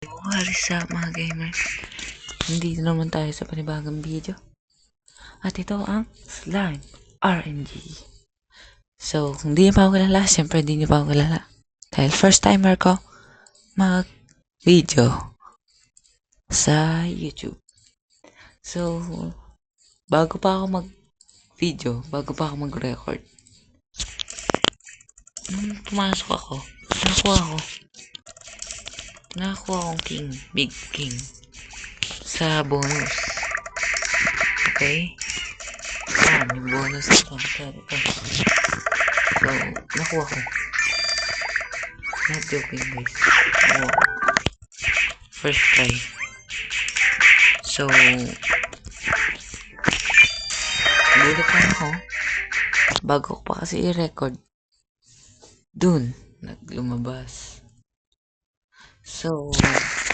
What's up mga gamers? Nandito naman tayo sa panibagong video. At ito ang Slime RNG. So, kung di niyo pa ako kilala, syempre di niyo pa ako kilala. Dahil first timer ko mag-video sa YouTube. So, bago pa ako mag-video, bago pa ako mag-record, nung pumasok ako, nakakuha akong king, big king, sa bonus. Okay? Yan, yung bonus ito. So, nakuha ko. Not joking guys. Nakuha ko. First try. So, gulat lang ako. Bago ko pa kasi i-record, dun, naglumabas. So,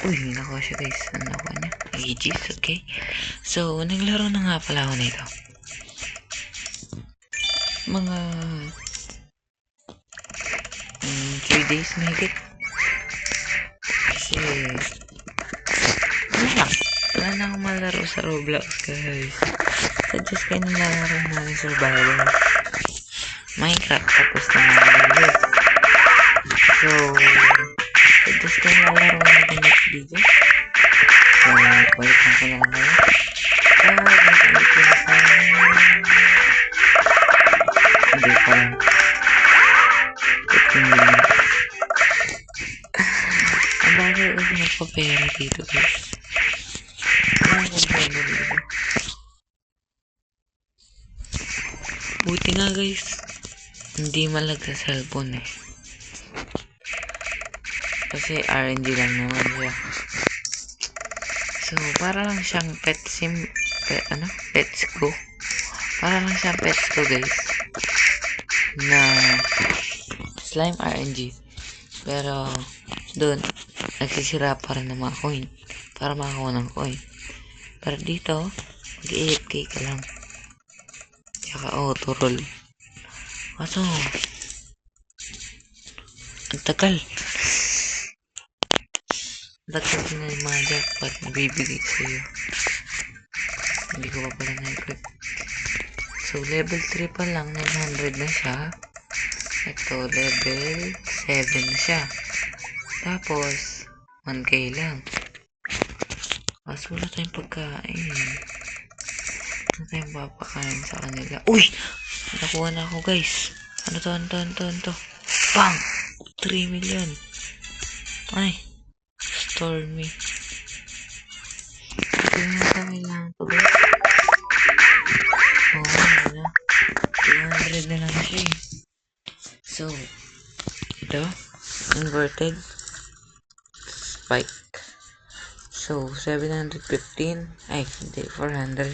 uy, nakuha siya guys. Ano nakuha niya? Aegis, okay. So, naglaro na nga pala ako nito. Mga 3 days mahigit. Kasi, wala na akong malaro sa Roblox guys. Suggest kayo ng lalaro namin survival. Minecraft, tapos na namin. So, suggest kayo ng lalaro natin next video. So, balik na ko na ngayon. Hindi pa lang. 15 million. Ang bagay kasi nagpapera dito guys. Ang pera dito. Buti nga guys, hindi malag sa cellphone eh. Kasi RNG lang naman siya. So, para lang siyang Pets Go. Para lang siyang Pets Go guys. Na Slime RNG. Pero, doon, nagsisira pa rin ng mga coin. Para makakuha ng coin. Pero dito, mag-AFK ka lang. Tsaka auto-roll. Kaso, ang tagal. Dapat na yung mga jackpot na bibigay sa'yo. Hindi ko pa pala na-equip. So, level 3 pa lang, 900 na siya. Ito, level 7 na siya. Tapos, 1k lang. Kaso wala tayong pagkain. Wala tayong papakain sa kanila. Uy! Nakuha na ako guys. Ano to? Bang! 3 million. Ay! Stormy. Ito yung kailangan ko guys. Oo, wala. 200 na lang siya eh. So, ito. Inverted. Spike. So, 715. Ay, hindi. 400.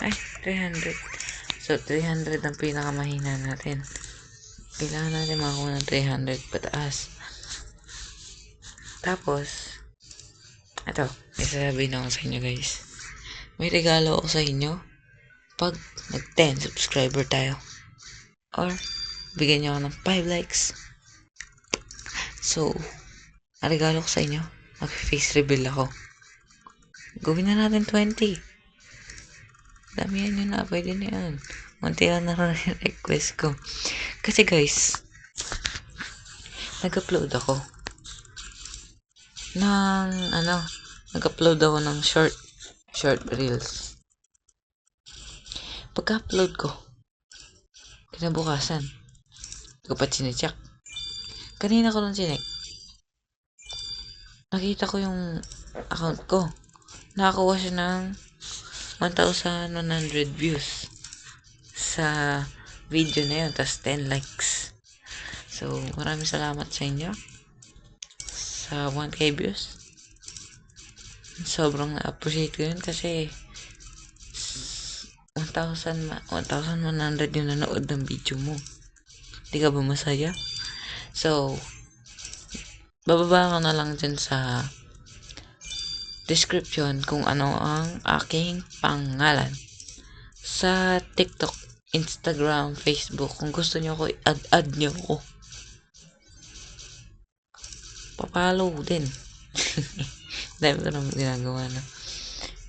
Ay, 300. So, 300 ang pinakamahina natin. Kailangan natin makakuha ng 300 pataas. Tapos, ito, may sasabihin ako sa inyo guys. May regalo ako sa inyo pag nag-10 subscriber tayo. Or, bigyan nyo ako ng 5 likes. So, ang regalo ko sa inyo, mag-face reveal ako. Gawin na natin 20. Damihan nyo na, pwede na yan. Munti lang na rin yung request ko. Kasi guys, nag-upload ako ng short reels. Pagka-upload ko, kinabukasan, hindi ko pa chinecheck. Kanina ko lang chinek. Nakita ko yung account ko. Nakakuha siya ng 1,100 views sa video na yun, tas 10 likes. So, maraming salamat sa inyo sa 1k views. Sobrang na-appreciate ko yun kasi 1,100 yung nanood ng video mo. Di ka ba masaya? So, bababa ko na lang dyan sa description kung ano ang aking pangalan sa TikTok, Instagram, Facebook. Kung gusto nyo ko, add nyo ko. Papalo din. Dami ko nang ginagawa na.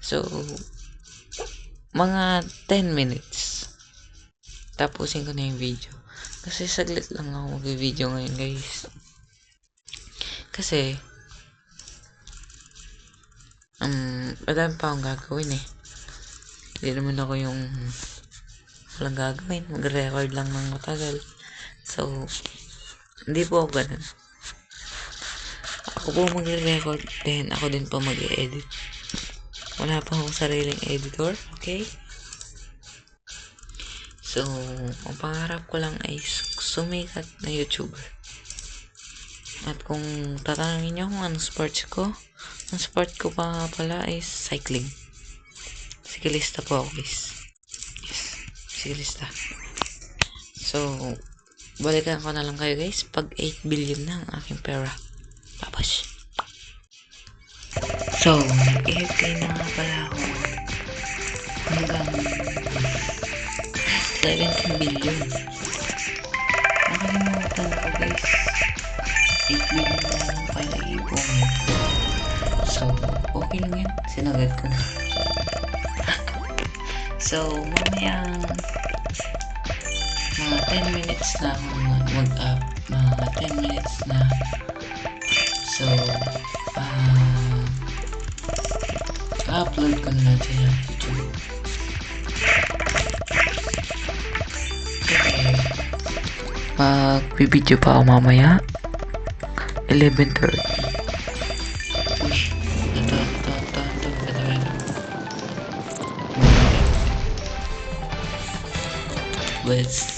So, mga 10 minutes. Tapusin ko na yung video. Kasi saglit lang ako mag-video ngayon, guys. Kasi, madami pa akong gagawin eh. Hindi naman ako yung walang gagawin. Mag-record lang ng matagal. So, hindi po ako ganun. Ako po mag-record, then ako din po mag-edit. Wala pa akong sariling editor, okay? So, ang pangarap ko lang ay sumikat na YouTuber. At kung tatanungin nyo kung anong sports ko, ang sport ko pa pala ay cycling. Siklista po ako, guys. Yes, siklista. So, balikan ko na lang kayo, guys, pag 8 billion na ang aking pera. Tapos. So, nag-AFK na nga pala ako hanggang 17 billion. Nakalimutan ko, guys. 8 billion na lang pala ipunin. So, okay lang yan. Sinagad ko na. So, mamaya mga 10 minutes na ako mag-up. Mga 10 minutes na. So, upload ko na sa YouTube. Okay. Mag-video pa ako mamaya. 11:30. Uy, ito. Let's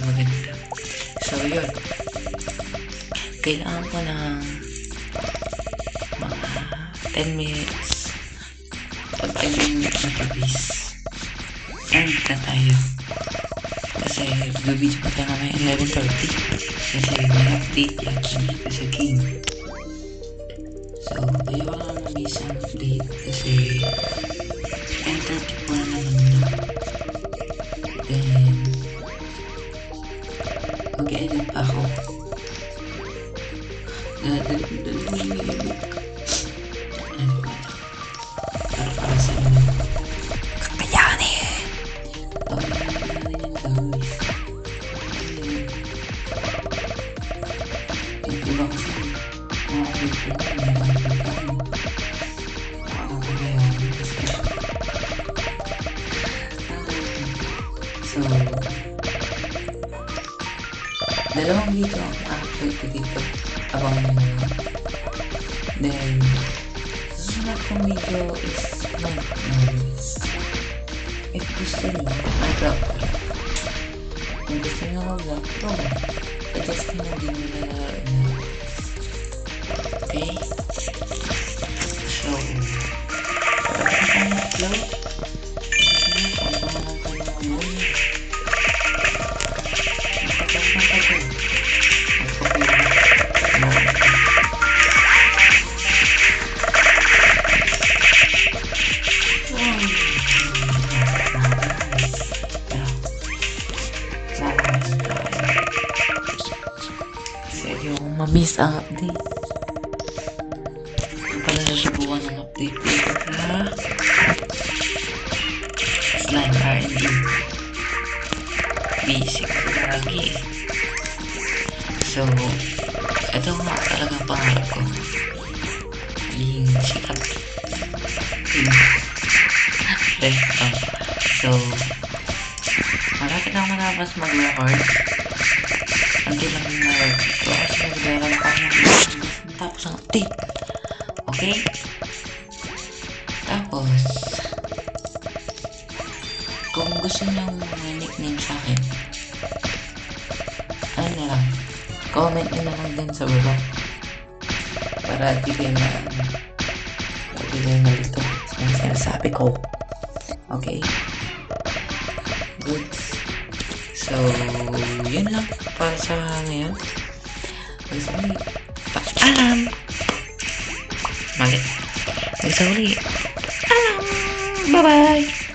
maganda. So yun, kailangan ko ng mga 10 minutes. Pag 10 minutes na tapis, end na tayo. Kasi video pa tayo mamaya 11:30. Kasi may update yan sa King. So, ayaw ko lang na-miss ang update kasi 10:30 po na naman na. Then, mag-edit pa ako. Dali mo yung i-edit ko. Para sa inyo. Kakayanin! Kakayanin yan, guys. Ito ba kasi mga update ko na so, dalawang video ang upload ko dito. Abangan nyo naman. Then, susunod kong video is movies. If gusto nyo, mag-vlog. Kung gusto nyo mag-vlog, suggest nyo din nyo lalaro na. Okay? So, pwede na tayo mag-upload. Ma-miss ang update. Pala nasubukan ng update dito na slime R&D. Basic lagi. So, ito nga talagang pangarap ko. Yung sikat. So, malapit na ako matapos mag-record. Until lang ito kasi nagdala ko tapos ang update. Okay? Tapos, kung gusto nyo may nickname sa akin, ano na lang, comment nyo na lang din sa baba para di kayo malito sa sinasabi ko. Okay? Good. So, yun lang para sa ngayon. Hanggang sa uli. Paalam! Mali. Hanggang sa uli. Paalam! Bye-bye!